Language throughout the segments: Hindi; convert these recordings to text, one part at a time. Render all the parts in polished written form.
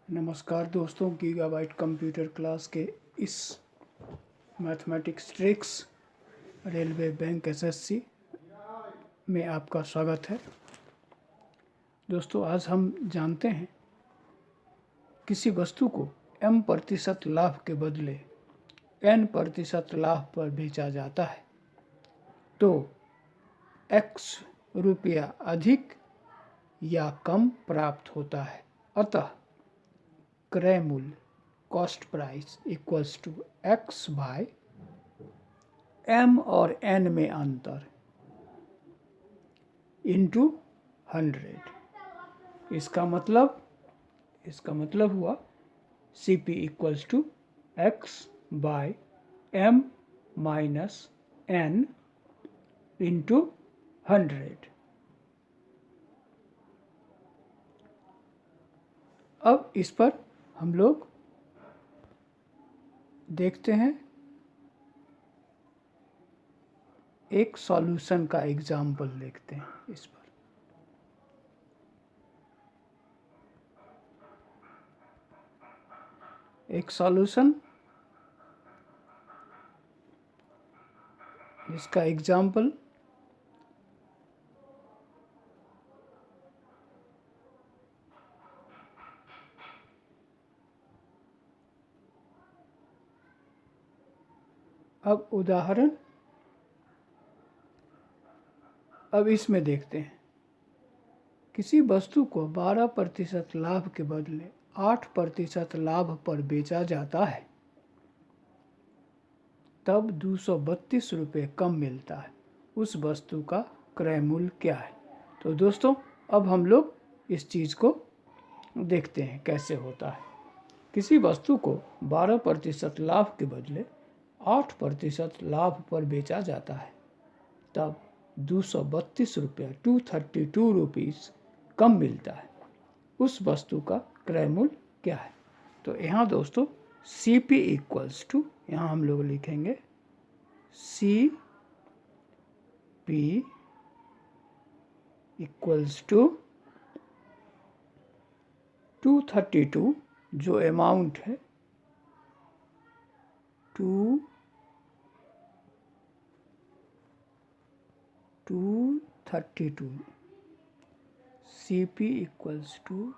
नमस्कार दोस्तों, गीगाबाइट कंप्यूटर क्लास के इस mathematics tricks railway bank SSC में आपका स्वागत है। दोस्तों, आज हम जानते हैं किसी वस्तु को m% लाभ के बदले n% लाभ पर बेचा जाता है तो x रुपया अधिक या कम प्राप्त होता है। अतः क्रय मूल्य cost price equals to x by m और n में अंतर इंटू 100। इसका मतलब हुआ CP equals to x by m minus n into 100। अब इस पर हम लोग देखते हैं एक सॉल्यूशन का एग्जाम्पल देखते हैं। इस पर एक सॉल्यूशन, इसका एग्जाम्पल अब उदाहरण अब इसमें देखते हैं। किसी वस्तु को 12% लाभ के बदले 8% लाभ पर बेचा जाता है तब 232 रुपये कम मिलता है। उस वस्तु का क्रय मूल्य क्या है? तो दोस्तों, अब हम लोग इस चीज़ को देखते हैं कैसे होता है। किसी वस्तु को 12% लाभ के बदले 8% लाभ पर बेचा जाता है तब 232 रुपया 232 रुपीज़ कम मिलता है। उस वस्तु का क्रय मूल्य क्या है? तो यहाँ दोस्तों CP इक्वल्स टू, यहाँ हम लोग लिखेंगे CP इक्वल्स टू 232 जो अमाउंट है 232 CP equals to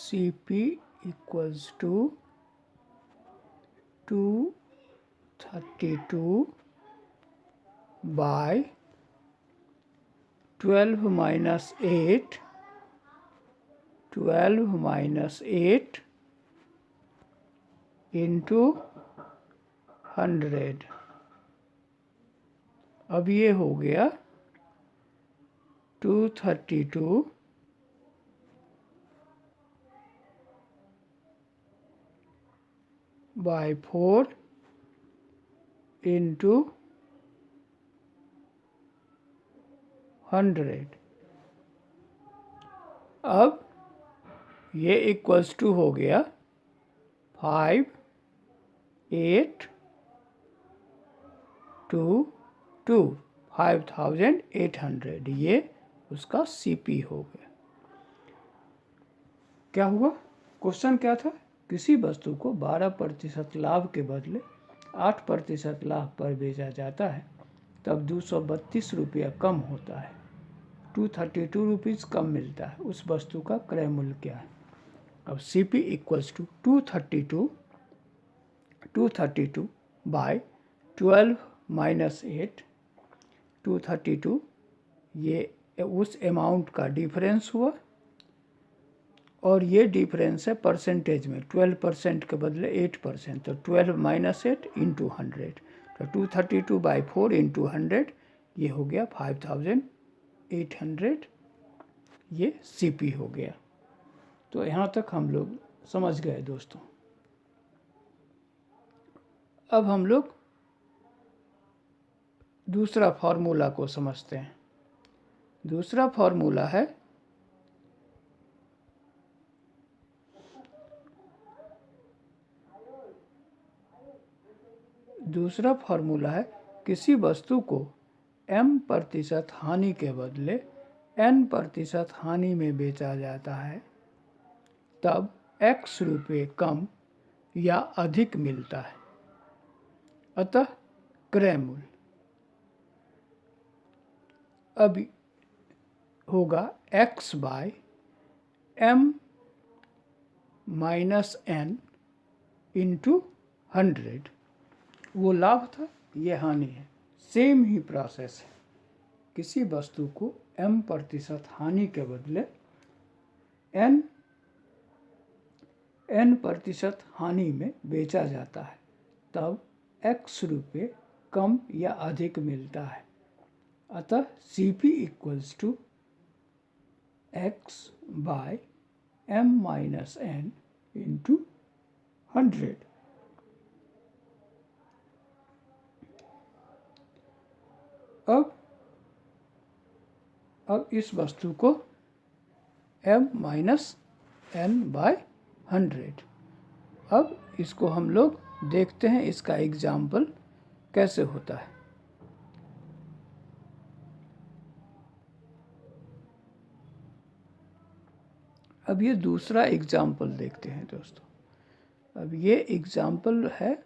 CP equals to 232 by 12 minus 8 into 100। अब ये हो गया 232 बाय 4 इंटू 100। अब ये इक्वल्स टू हो गया 5800। ये उसका CP हो गया। क्या हुआ? क्वेश्चन क्या था? किसी वस्तु को 12% लाभ के बदले 8% लाभ पर बेचा जाता है तब 232 रुपया कम होता है, 232 रुपीज़ कम मिलता है। उस वस्तु का क्रय मूल्य क्या है? अब CP equals to 232 by 12 minus 8, 232 ये उस अमाउंट का डिफरेंस हुआ और ये डिफरेंस है परसेंटेज में। 12% के बदले 8%, तो 12 माइनस 8 इंटू 100, तो 232 बाई 4 इंटू 100, ये हो गया 5800। ये CP हो गया। तो यहाँ तक हम लोग समझ गए दोस्तों। अब हम लोग दूसरा फार्मूला को समझते हैं। दूसरा फार्मूला है किसी वस्तु को m% हानि के बदले n% हानि में बेचा जाता है तब x रुपये कम या अधिक मिलता है। अतः क्रय मूल्य अब होगा x by m minus n into 100। वो लाभ था, ये हानि है, सेम ही प्रोसेस है। किसी वस्तु को m% हानि के बदले n% हानि में बेचा जाता है तब x रुपये कम या अधिक मिलता है। अतः CP equals to x by m minus n into 100। अब इस वस्तु को m माइनस n बाय 100। अब इसको हम लोग देखते हैं इसका एग्जाम्पल कैसे होता है। अब ये दूसरा एग्जाम्पल देखते हैं दोस्तों। अब ये एग्जाम्पल है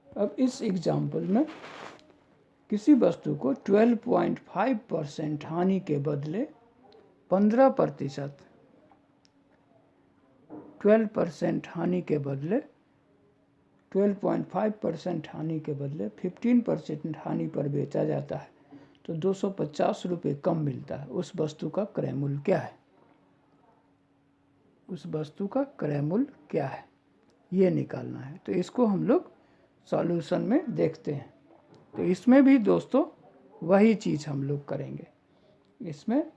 अब इस एग्जाम्पल में किसी वस्तु को 12.5% हानि के बदले 15% 12% हानि के बदले 12.5% हानि के बदले 15% हानि पर बेचा जाता है तो 250 रुपये कम मिलता है। उस वस्तु का क्रय मूल्य क्या है? उस वस्तु का क्रय मूल्य क्या है, ये निकालना है। तो इसको हम लोग सॉल्यूशन में देखते हैं। तो इसमें भी दोस्तों वही चीज़ हम लोग करेंगे। इसमें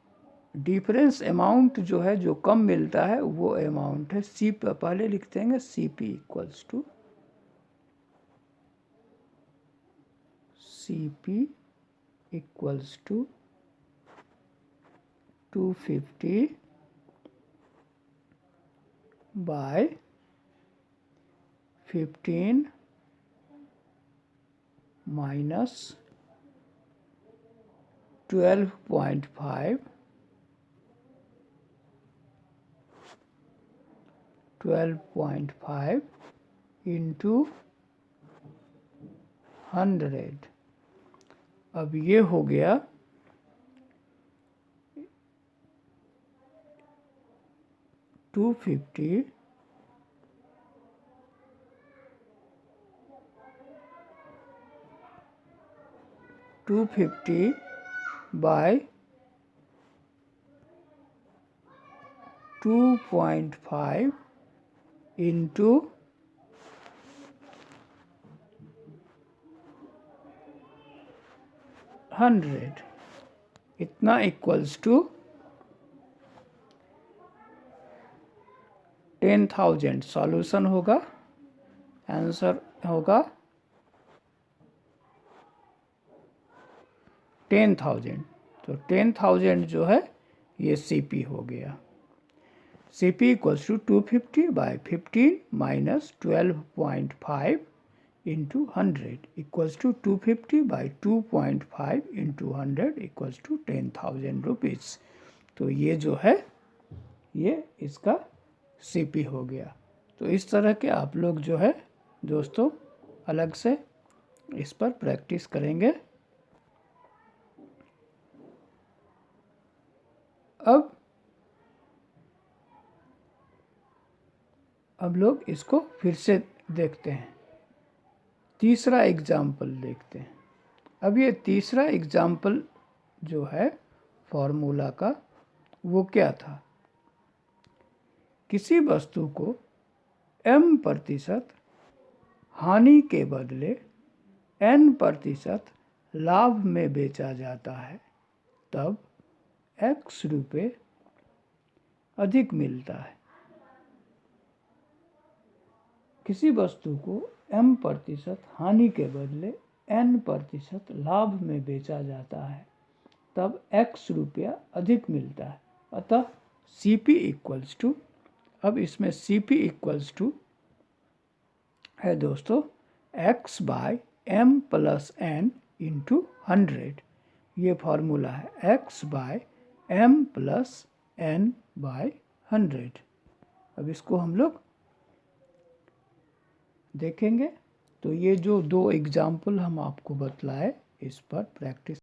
डिफरेंस अमाउंट जो है, जो कम मिलता है, वो अमाउंट है सी। पहले लिखते हैं CP equals to CP equals to 250 by 15 minus 12.5 into 100। अब ये हो गया 250 बाय 2.5 इंटू 100, इतना इक्वल्स टू 10,000। सॉल्यूशन होगा, आंसर होगा 10,000। तो 10,000 जो है ये CP हो गया। CP equals to 250 by 15 minus 12.5 into 100 equals to 250 by 2.5 into 100 equals to 10,000 rupees. तो ये जो है ये इसका CP हो गया। तो इस तरह के आप लोग जो है दोस्तों अलग से इस पर प्रैक्टिस करेंगे। अब लोग इसको फिर से देखते हैं। तीसरा एग्जाम्पल देखते हैं। अब ये तीसरा एग्जाम्पल जो है फॉर्मूला का, वो क्या था? किसी वस्तु को m% हानि के बदले n% लाभ में बेचा जाता है तब x रुपये अधिक मिलता है। किसी वस्तु को m% हानि के बदले n% लाभ में बेचा जाता है तब x रुपया अधिक मिलता है। अतः CP इक्वल्स टू, अब इसमें CP इक्वल्स टू है दोस्तों x by m plus n into 100। ये फार्मूला है x by m plus n by 100। अब इसको हम लोग देखेंगे। तो ये जो दो एग्जाम्पल हम आपको बतलाए, इस पर प्रैक्टिस